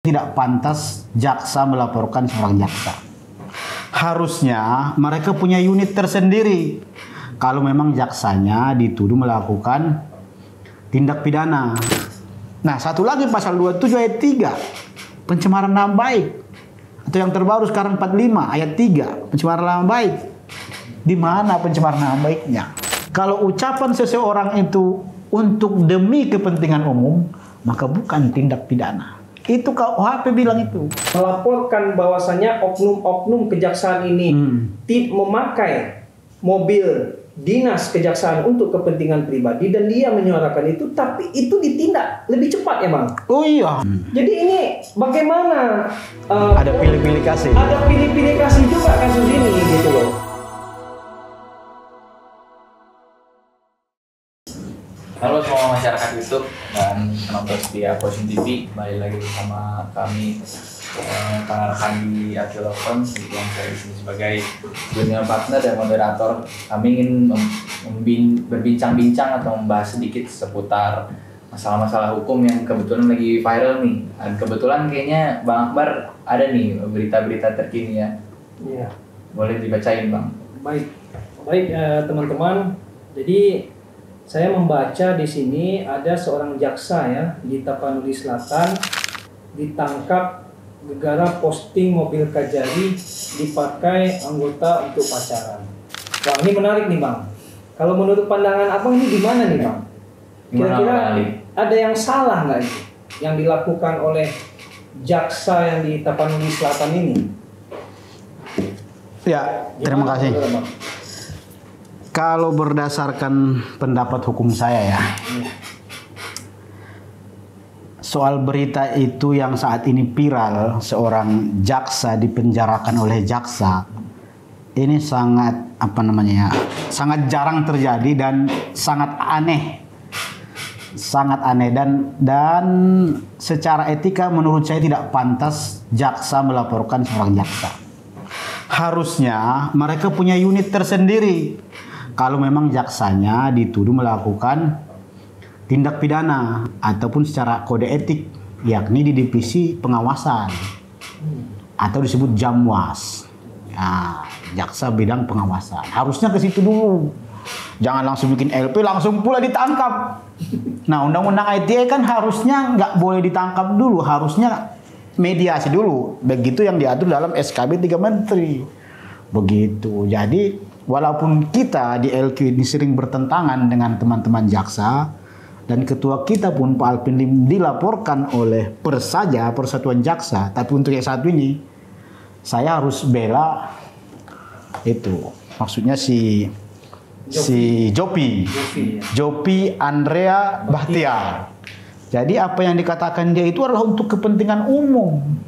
Tidak pantas jaksa melaporkan seorang jaksa. Harusnya mereka punya unit tersendiri. Kalau memang jaksanya dituduh melakukan tindak pidana. Nah, satu lagi pasal 27 ayat 3, pencemaran nama baik. Atau yang terbaru sekarang 45 ayat 3, pencemaran nama baik. Di mana pencemaran nama baiknya? Kalau ucapan seseorang itu untuk demi kepentingan umum, maka bukan tindak pidana. Itu KUHP bilang itu. Melaporkan bahwasanya oknum-oknum kejaksaan ini memakai mobil dinas kejaksaan untuk kepentingan pribadi dan dia menyuarakan itu, tapi itu ditindak lebih cepat ya Bang? Oh iya. Jadi ini bagaimana? Ada pilih-pilih kasih. Ada pilih-pilih kasih juga kasus ini gitu loh. Halo semua masyarakat YouTube dan penonton setia Posin TV, kembali lagi bersama kami rekan-rekan di Atilofon yang saya di sini sebagai junior partner dan moderator. Kami ingin berbincang-bincang atau membahas sedikit seputar masalah-masalah hukum yang kebetulan lagi viral nih. Dan kebetulan kayaknya Bang Akbar ada nih berita-berita terkini ya. Iya. Boleh dibacain Bang. Baik teman-teman. Jadi saya membaca di sini ada seorang jaksa ya di Tapanuli Selatan ditangkap gara-gara posting mobil Kajari dipakai anggota untuk pacaran. Wah, ini menarik nih Bang. Kalau menurut pandangan Abang ini gimana nih Bang? Kira-kira ada yang salah nggak itu yang dilakukan oleh jaksa yang di Tapanuli Selatan ini? Ya, terima kasih. Kalau berdasarkan pendapat hukum saya ya, soal berita itu yang saat ini viral, seorang jaksa dipenjarakan oleh jaksa, ini sangat sangat jarang terjadi dan sangat aneh, dan secara etika menurut saya tidak pantas jaksa melaporkan seorang jaksa. Harusnya mereka punya unit tersendiri. Kalau memang jaksanya dituduh melakukan tindak pidana ataupun secara kode etik, yakni di divisi pengawasan atau disebut Jamwas. Nah, jaksa bidang pengawasan harusnya ke situ dulu. Jangan langsung bikin LP langsung pula ditangkap. Nah, undang-undang ITE kan harusnya nggak boleh ditangkap dulu, harusnya mediasi dulu. Begitu yang diatur dalam SKB 3 Menteri. Begitu. Jadi walaupun kita di LQ ini sering bertentangan dengan teman-teman jaksa dan ketua kita pun Pak Alvin Lim dilaporkan oleh Persaja, Persatuan Jaksa, tapi untuk yang satu ini saya harus bela itu. Maksudnya si Jopi Andrea Bahtiar. Jadi apa yang dikatakan dia itu adalah untuk kepentingan umum.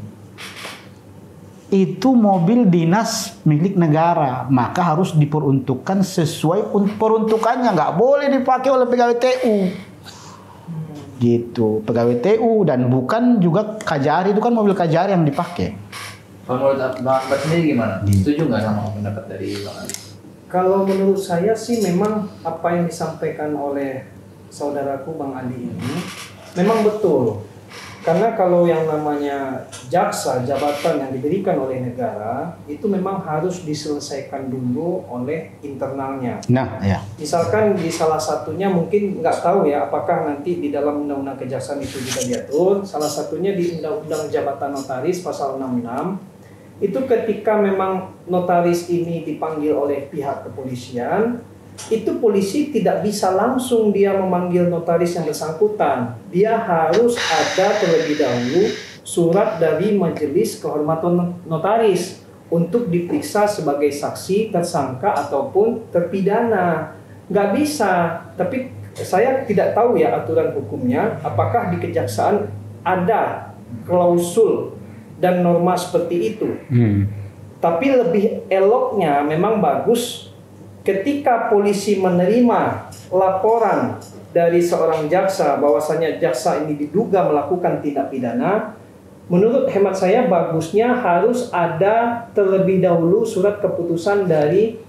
Itu mobil dinas milik negara, maka harus diperuntukkan sesuai peruntukannya, nggak boleh dipakai oleh pegawai TU. Gitu, pegawai TU dan bukan juga Kajari, itu kan mobil Kajari yang dipakai. Kalau menurut Bang Akbar sendiri gimana? Setuju nggak sama pendapat dari Bang Ali? Kalau menurut saya sih memang apa yang disampaikan oleh saudaraku Bang Andi ini memang betul. Karena kalau yang namanya jaksa, jabatan yang diberikan oleh negara, itu memang harus diselesaikan dulu oleh internalnya. Nah, ya. Misalkan di salah satunya mungkin nggak tahu ya, apakah nanti di dalam Undang-Undang Kejaksaan itu juga diatur. Salah satunya di Undang-Undang Jabatan Notaris pasal 66. Itu ketika memang notaris ini dipanggil oleh pihak kepolisian, itu polisi tidak bisa langsung dia memanggil notaris yang bersangkutan. Dia harus ada terlebih dahulu surat dari Majelis Kehormatan Notaris untuk diperiksa sebagai saksi, tersangka ataupun terpidana. Nggak bisa. Tapi saya tidak tahu ya aturan hukumnya, apakah di kejaksaan ada klausul dan norma seperti itu. Tapi lebih eloknya memang bagus ketika polisi menerima laporan dari seorang jaksa bahwasanya jaksa ini diduga melakukan tindak pidana, menurut hemat saya bagusnya harus ada terlebih dahulu surat keputusan dari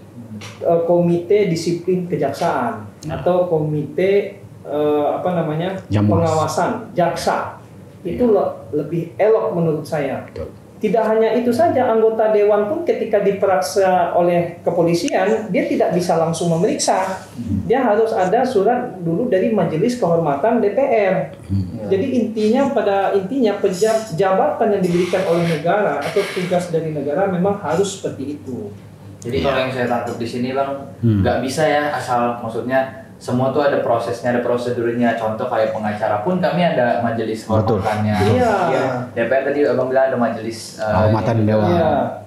Komite Disiplin Kejaksaan atau Komite pengawasan jaksa. Itu lebih elok menurut saya. Tidak hanya itu saja, anggota dewan pun ketika diperiksa oleh kepolisian, dia tidak bisa langsung memeriksa. Dia harus ada surat dulu dari Majelis Kehormatan DPR. Jadi pada intinya jabatan yang diberikan oleh negara atau tugas dari negara memang harus seperti itu. Jadi kalau yang saya tangkap di sini Bang, nggak bisa ya asal, maksudnya semua tuh ada prosesnya, ada prosedurnya. Contoh kayak pengacara pun kami ada majelis kehormatannya. Iya. DPR tadi Abang bilang ada majelis kehormatan dewan. Iya.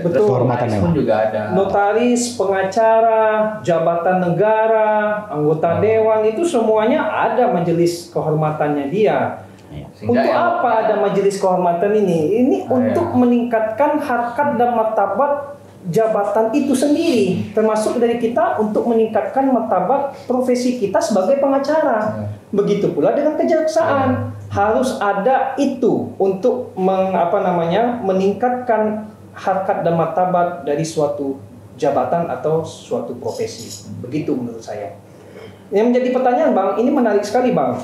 Betul. Kehormatan Notaris dewan pun juga ada. Notaris, pengacara, jabatan negara, anggota dewan itu semuanya ada majelis kehormatannya dia. Sehingga Untuk apa ada majelis kehormatan ini? Ini untuk meningkatkan harkat dan martabat jabatan itu sendiri, termasuk dari kita untuk meningkatkan martabat profesi kita sebagai pengacara. Begitu pula dengan kejaksaan, harus ada itu untuk meningkatkan harkat dan martabat dari suatu jabatan atau suatu profesi. Begitu menurut saya. Yang menjadi pertanyaan Bang, ini menarik sekali Bang.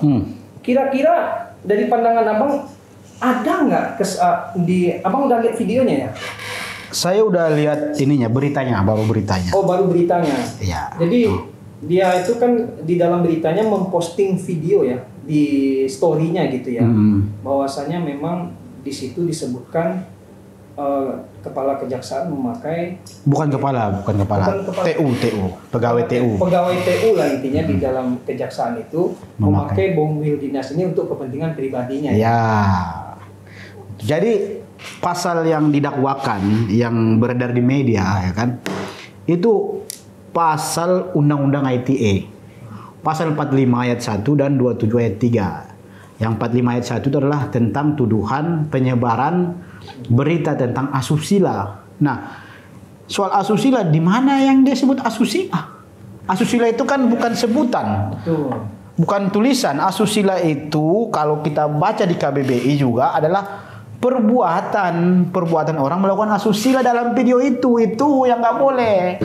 Kira-kira dari pandangan Abang ada nggak Abang udah lihat videonya ya? Saya udah lihat ininya, baru beritanya. Oh, baru beritanya. Iya. Jadi dia itu kan di dalam beritanya memposting video ya di story-nya gitu ya. Bahwasanya memang di situ disebutkan kepala kejaksaan memakai bukan kepala. TU, pegawai TU. Pegawai TU lah intinya di dalam kejaksaan itu memakai mobil dinas ini untuk kepentingan pribadinya. Ya. Jadi pasal yang didakwakan yang beredar di media ya kan, itu pasal Undang-Undang ITE, pasal 45 ayat 1 dan 27 ayat 3. Yang 45 ayat 1 itu adalah tentang tuduhan penyebaran berita tentang asusila. Nah, soal asusila, di mana yang dia sebut asusila? Asusila itu kan bukan sebutan. Betul. Bukan tulisan. Asusila itu kalau kita baca di KBBI juga adalah perbuatan orang melakukan asusila dalam video itu yang nggak boleh.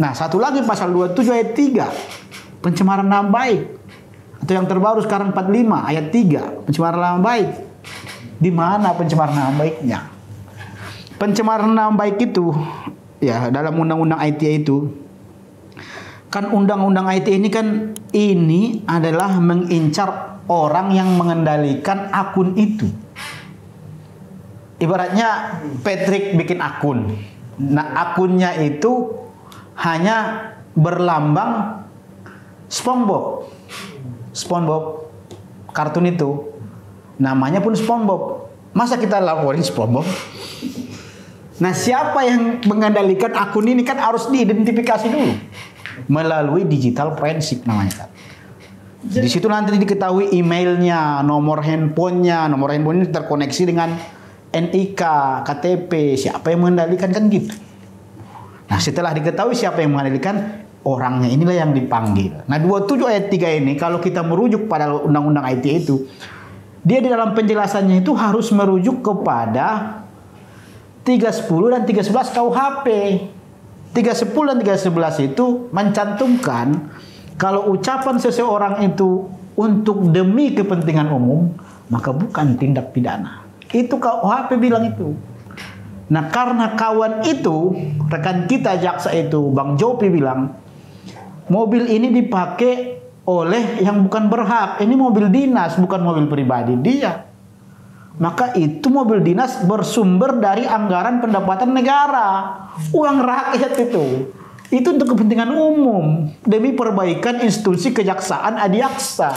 Nah, satu lagi pasal 27 ayat 3, pencemaran nama baik, atau yang terbaru sekarang 45 ayat 3, pencemaran nama baik. Di mana pencemaran nama baiknya? Pencemaran nama baik itu ya dalam undang-undang ITE itu kan, undang-undang ITE ini adalah mengincar orang yang mengendalikan akun itu. Ibaratnya Patrick bikin akun. Nah, akunnya itu hanya berlambang SpongeBob. Kartun itu. Namanya pun SpongeBob. Masa kita laporin SpongeBob? Nah, siapa yang mengendalikan akun ini kan harus diidentifikasi dulu melalui digital forensik namanya kan. Di situ nanti diketahui emailnya, nomor handphonenya terkoneksi dengan NIK, KTP, siapa yang mengendalikan kan gitu. Nah, setelah diketahui siapa yang mengendalikan, orangnya inilah yang dipanggil. Nah, 27 ayat 3 ini kalau kita merujuk pada undang-undang ITE itu, dia di dalam penjelasannya itu harus merujuk kepada 310 dan 311 KUHP. 310 dan 311 itu mencantumkan kalau ucapan seseorang itu untuk demi kepentingan umum, maka bukan tindak pidana. Itu KUHP bilang itu. Nah, karena kawan itu, rekan kita jaksa itu, Bang Jopi bilang, mobil ini dipakai oleh yang bukan berhak. Ini mobil dinas, bukan mobil pribadi dia. Maka itu mobil dinas bersumber dari anggaran pendapatan negara. Uang rakyat itu. Itu untuk kepentingan umum. Demi perbaikan institusi kejaksaan adiaksa.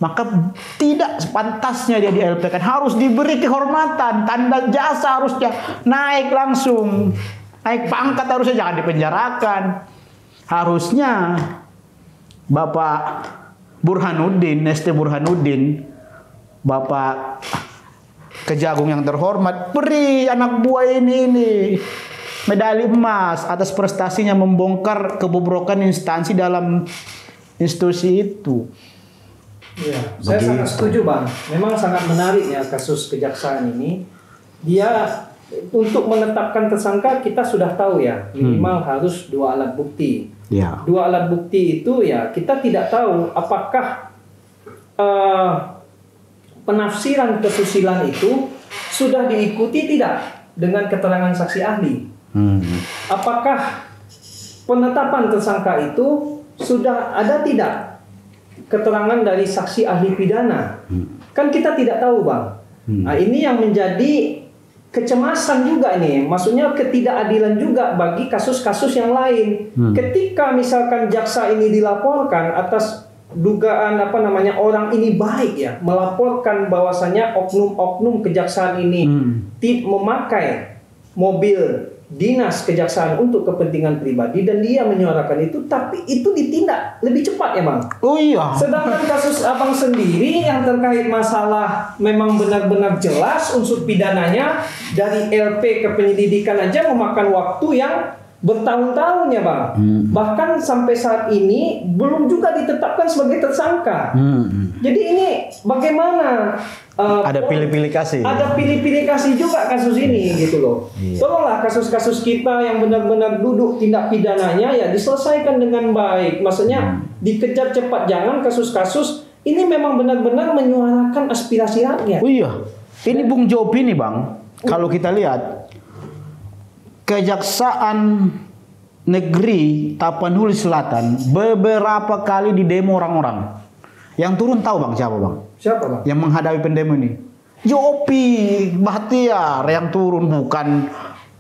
Maka tidak sepantasnya dia di-LP-kan, harus diberi kehormatan, tanda jasa harusnya naik langsung, naik pangkat harusnya, jangan dipenjarakan. Harusnya Bapak Burhanuddin, ST Burhanuddin, Bapak Kejagung yang terhormat, beri anak buah ini medali emas atas prestasinya membongkar kebobrokan instansi dalam institusi itu. Ya, saya sangat setuju Bang. Memang sangat menarik ya kasus kejaksaan ini. Dia untuk menetapkan tersangka kita sudah tahu ya minimal harus 2 alat bukti. Ya. 2 alat bukti itu ya kita tidak tahu apakah penafsiran kesusilaan itu sudah diikuti tidak dengan keterangan saksi ahli? Apakah penetapan tersangka itu sudah ada tidak keterangan dari saksi ahli pidana? Kan kita tidak tahu, Bang. Nah, ini yang menjadi kecemasan juga nih, maksudnya ketidakadilan juga bagi kasus-kasus yang lain. Ketika misalkan jaksa ini dilaporkan atas dugaan orang ini baik ya, melaporkan bahwasanya oknum-oknum kejaksaan ini memakai mobil dinas kejaksaan untuk kepentingan pribadi dan dia menyuarakan itu, tapi itu ditindak lebih cepat ya, Bang. Oh iya. Sedangkan kasus Abang sendiri yang terkait masalah memang benar-benar jelas unsur pidananya, dari LP ke penyelidikan aja memakan waktu yang bertahun-tahun ya, Bang. Bahkan sampai saat ini belum juga ditetapkan sebagai tersangka. Jadi ini bagaimana? Ada pilih-pilih kasih. Ada pilih-pilih kasih juga kasus ini gitu loh. Tolonglah kasus-kasus kita yang benar-benar duduk tindak pidananya ya diselesaikan dengan baik. Maksudnya dikejar cepat, jangan kasus-kasus ini memang benar-benar menyuarakan aspirasi rakyat. Oh iya. Ini Bung Jopi nih, Bang. Kalau kita lihat Kejaksaan Negeri Tapanuli Selatan beberapa kali didemo orang-orang. Yang turun tahu Bang siapa, Bang? Siapa, Bang? Yang menghadapi pendemo ini. Jopi Bahtiar yang turun, bukan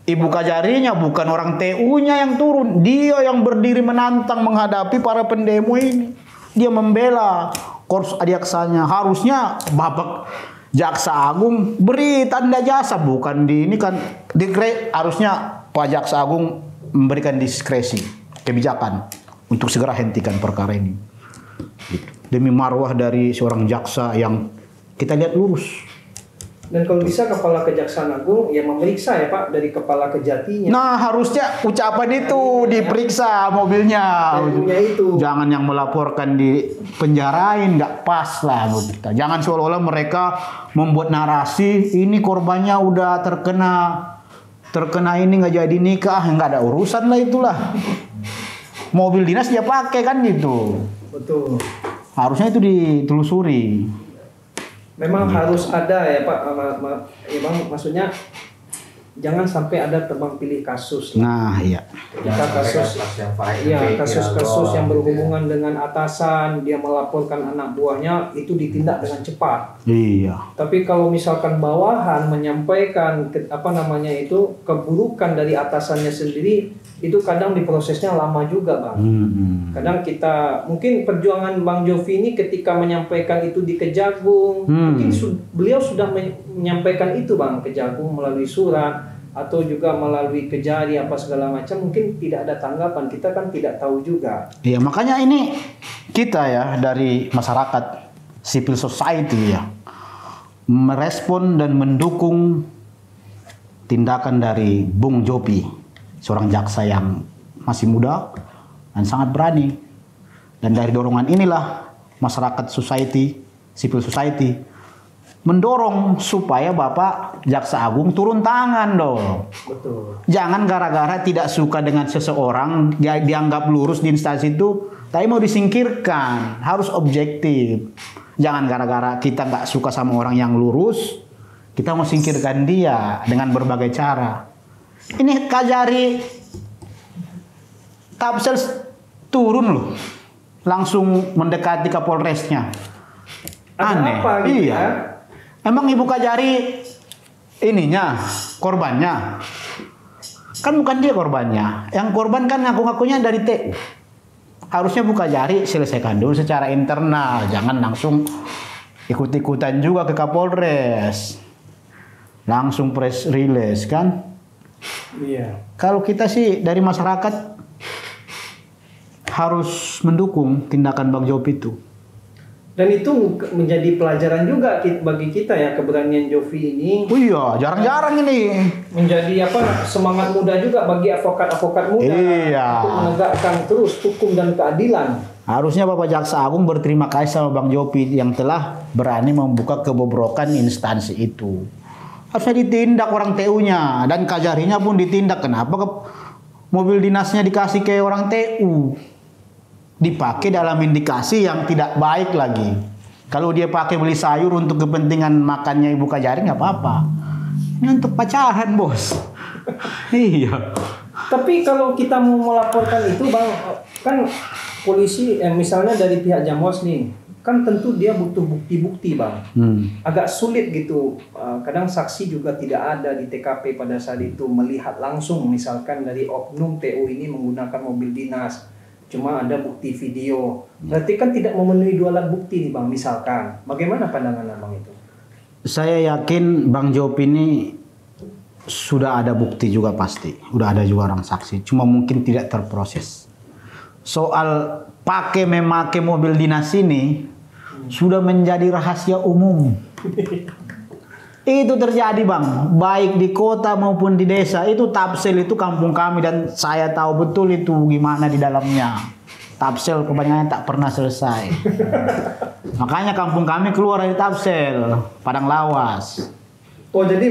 ibu kajarinya, bukan orang TU-nya yang turun. Dia yang berdiri menantang menghadapi para pendemo ini. Dia membela korps adiaksanya. Harusnya Bapak Jaksa Agung beri tanda jasa, bukan di ini kan harusnya Pak Jaksa Agung memberikan diskresi kebijakan untuk segera hentikan perkara ini. Demi marwah dari seorang jaksa yang kita lihat lurus. Dan kalau bisa Kepala Kejaksaan Agung ya memeriksa ya, Pak, dari Kepala Kejatinya. Nah, harusnya ucapan itu diperiksa mobilnya. Itu. Jangan yang melaporkan di penjarain, nggak pas lah menurut kita. Jangan seolah-olah mereka membuat narasi ini korbannya udah terkena ini nggak jadi nikah, nggak ada urusan lah itulah. Mobil dinas dia pakai kan gitu. Betul. Harusnya itu ditelusuri. Memang harus ada ya, Pak. Memang maksudnya jangan sampai ada tebang pilih kasus. Nah, iya. Ketika kasus-kasus yang berhubungan dengan atasan, dia melaporkan anak buahnya, itu ditindak dengan cepat. Iya. Tapi kalau misalkan bawahan menyampaikan keburukan dari atasannya sendiri, itu kadang diprosesnya lama juga, Bang. Kadang kita mungkin perjuangan Bang Jovi ini ketika menyampaikan itu di Kejagung, mungkin beliau sudah menyampaikan itu, Bang, Kejagung melalui surat atau juga melalui Kejari apa segala macam, mungkin tidak ada tanggapan. Kita kan tidak tahu juga. Iya, makanya ini kita ya dari masyarakat civil society ya merespon dan mendukung tindakan dari Bung Jopi, seorang jaksa yang masih muda dan sangat berani. Dan dari dorongan inilah masyarakat civil society mendorong supaya Bapak Jaksa Agung turun tangan dong. Betul. Jangan gara-gara tidak suka dengan seseorang dia dianggap lurus di instansi itu, tapi mau disingkirkan. Harus objektif. Jangan gara-gara kita nggak suka sama orang yang lurus, kita mau singkirkan dia dengan berbagai cara. Ini Kajari Tapsel turun loh, langsung mendekati Kapolresnya. Aneh. Apa gitu iya. Ya? Emang Ibu Kajari ininya korbannya? Kan bukan dia korbannya. Yang korban kan ngaku-ngakunya dari TU. Harusnya Bu Kajari selesaikan dulu secara internal, jangan langsung ikut-ikutan juga ke Kapolres. Langsung press release kan? Iya. Kalau kita sih dari masyarakat harus mendukung tindakan Bang Jopi itu. Dan itu menjadi pelajaran juga bagi kita ya, keberanian Jovi ini. Oh iya, jarang-jarang ini. Menjadi semangat muda juga bagi advokat-advokat muda. Iya. Untuk menegakkan terus hukum dan keadilan. Harusnya Bapak Jaksa Agung berterima kasih sama Bang Jopi yang telah berani membuka kebobrokan instansi itu. Harusnya ditindak orang TU-nya dan Kajarinya pun ditindak. Kenapa mobil dinasnya dikasih ke orang TU? Dipakai dalam indikasi yang tidak baik lagi. Kalau dia pakai beli sayur untuk kepentingan makannya ibu Kajari nggak apa-apa. Ini untuk pacaran, bos. Iya. Tapi kalau kita mau melaporkan itu bang, kan polisi misalnya dari pihak Jamwas nih, kan tentu dia butuh bukti-bukti bang. Agak sulit gitu. Kadang saksi juga tidak ada di TKP pada saat itu melihat langsung, misalkan dari oknum TU ini menggunakan mobil dinas. Cuma ada bukti video. Berarti kan tidak memenuhi 2 alat bukti nih bang, misalkan. Bagaimana pandangan abang itu? Saya yakin Bang Jopi ini sudah ada bukti juga pasti. Udah ada juga orang saksi. Cuma mungkin tidak terproses. Soal memakai mobil dinas ini sudah menjadi rahasia umum. Itu terjadi bang, baik di kota maupun di desa. Itu Tapsel itu kampung kami dan saya tahu betul itu gimana di dalamnya. Tapsel kebanyakan tak pernah selesai. Makanya kampung kami keluar dari Tapsel, Padang Lawas. Oh jadi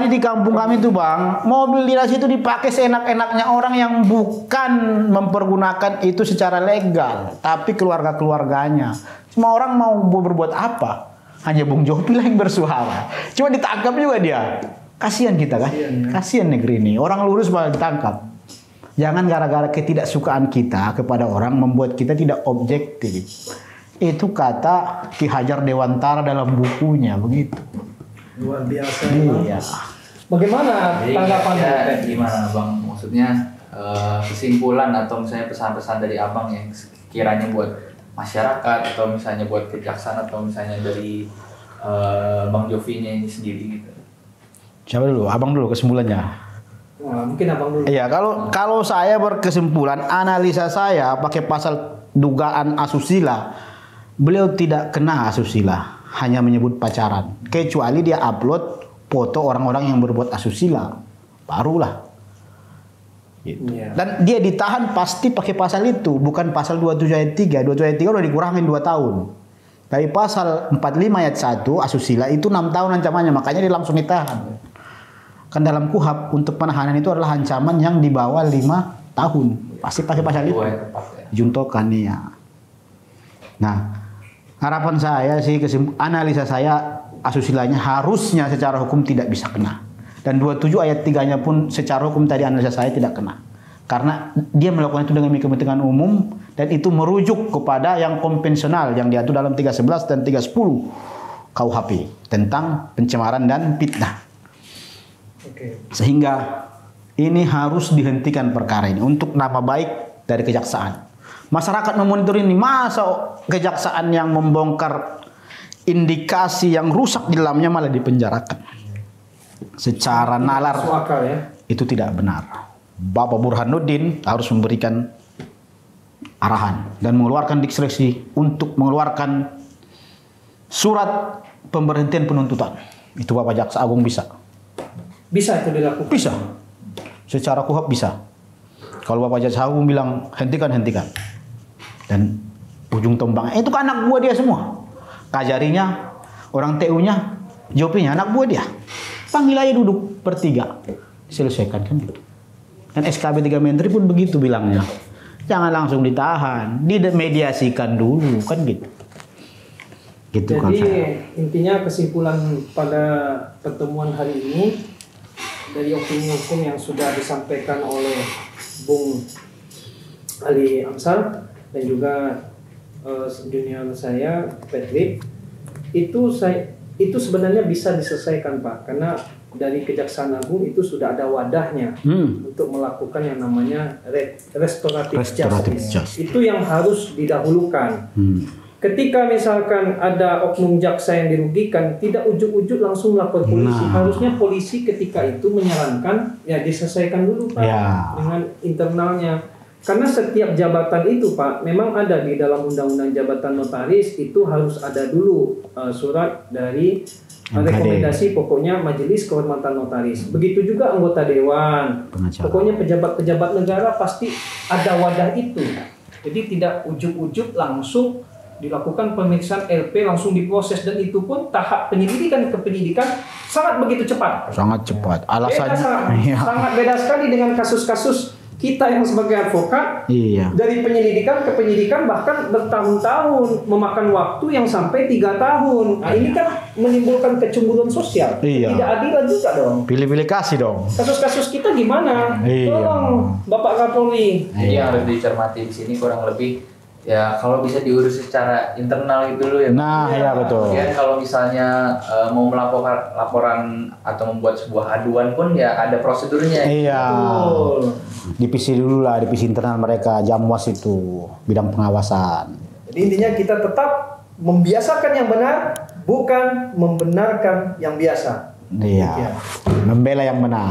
di kampung kami itu bang, mobil dinas itu dipakai seenak-enaknya orang yang bukan mempergunakan itu secara legal, tapi keluarga-keluarganya. Semua orang mau berbuat apa? Hanya Bung Jopi lah yang bersuara. Cuma ditangkap juga dia. Kasihan kita kan? Kasihan negeri ini. Orang lurus malah ditangkap. Jangan gara-gara ketidaksukaan kita kepada orang membuat kita tidak objektif. Itu kata Ki Hajar Dewantara dalam bukunya begitu. Luar biasa. Iya. Bagaimana tanggapannya? Gimana bang? Maksudnya kesimpulan atau misalnya pesan-pesan dari abang yang kiranya buat masyarakat atau misalnya buat kejaksaan atau misalnya dari Bang Jovinya ini sendiri gitu. Siapa dulu? Abang dulu kesimpulannya. Nah, mungkin abang dulu. Iya, kalau saya berkesimpulan, analisa saya pakai pasal dugaan asusila, beliau tidak kena asusila, hanya menyebut pacaran. Kecuali dia upload foto orang-orang yang berbuat asusila, barulah. Gitu. Yeah. Dan dia ditahan pasti pakai pasal itu, bukan pasal 27 ayat 3. 27 ayat 3 udah dikurangin 2 tahun. Tapi pasal 45 ayat 1 asusila itu 6 tahun ancamannya, makanya dia langsung ditahan. Kan dalam KUHP untuk penahanan itu adalah ancaman yang di bawah 5 tahun. Pasti pakai pasal itu. Juntokan ya. Nah, harapan saya sih, analisa saya asusilanya harusnya secara hukum tidak bisa kena. Dan 27 ayat 3-nya pun secara hukum tadi analisa saya tidak kena. Karena dia melakukan itu dengan kepentingan umum dan itu merujuk kepada yang konvensional yang diatur dalam 311 dan 310 KUHP tentang pencemaran dan fitnah. Sehingga ini harus dihentikan perkara ini untuk nama baik dari kejaksaan. Masyarakat memonitor ini, masa kejaksaan yang membongkar indikasi yang rusak di dalamnya malah dipenjarakan secara nalar, itu tidak benar. Bapak Burhanuddin harus memberikan arahan dan mengeluarkan diskresi untuk mengeluarkan surat pemberhentian penuntutan. Itu Bapak Jaksa Agung bisa. Bisa itu dilakukan? Bisa. Secara KUHP bisa. Kalau Bapak Jaksa Agung bilang hentikan. Dan ujung tombaknya itu kan anak buah dia semua. Kajarinya, orang TU-nya, Jopinya anak buah dia. Panggil aja duduk bertiga, selesaikan kan gitu. Dan SKB 3 Menteri pun begitu bilangnya. Jangan langsung ditahan, dimediasikan dulu kan gitu. Gitu. Jadi intinya kesimpulan pada pertemuan hari ini dari opini hukum yang sudah disampaikan oleh Bung Ali Amsal dan juga junior saya Patrick, itu sebenarnya bisa diselesaikan Pak, karena dari Kejaksaan Agung itu sudah ada wadahnya untuk melakukan yang namanya restoratif justice. Itu yang harus didahulukan. Ketika misalkan ada oknum jaksa yang dirugikan, tidak ujuk-ujuk langsung lapor polisi. Harusnya polisi ketika itu menyarankan ya diselesaikan dulu Pak dengan internalnya. Karena setiap jabatan itu Pak, memang ada di dalam Undang-Undang Jabatan Notaris itu harus ada dulu surat dari rekomendasi pokoknya Majelis Kehormatan Notaris. Begitu juga anggota dewan. Pokoknya pejabat-pejabat negara pasti ada wadah itu. Jadi tidak ujuk-ujuk langsung dilakukan pemeriksaan LP langsung diproses, dan itu pun tahap penyelidikan ke penyidikan sangat begitu cepat. Sangat cepat. Alasannya sangat beda sekali dengan kasus-kasus kita yang sebagai advokat Iya. dari penyelidikan ke penyidikan bahkan bertahun-tahun, memakan waktu yang sampai 3 tahun. Nah, ini kan menimbulkan kecemburuan sosial. Iya. Tidak adilan juga dong. Pilih-pilih kasih dong. Kasus-kasus kita gimana? Iya. Tolong Bapak Kapolri. Jadi yang harus dicermati di sini kurang lebih ya kalau bisa diurus secara internal gitu dulu ya. Nah, ya betul. Kemudian kalau misalnya mau melaporkan laporan atau membuat sebuah aduan pun ya ada prosedurnya. Iya. Betul. Divisi dulu lah, divisi internal mereka, Jamwas itu, bidang pengawasan. Jadi intinya kita tetap membiasakan yang benar, bukan membenarkan yang biasa. Iya. Membela yang benar.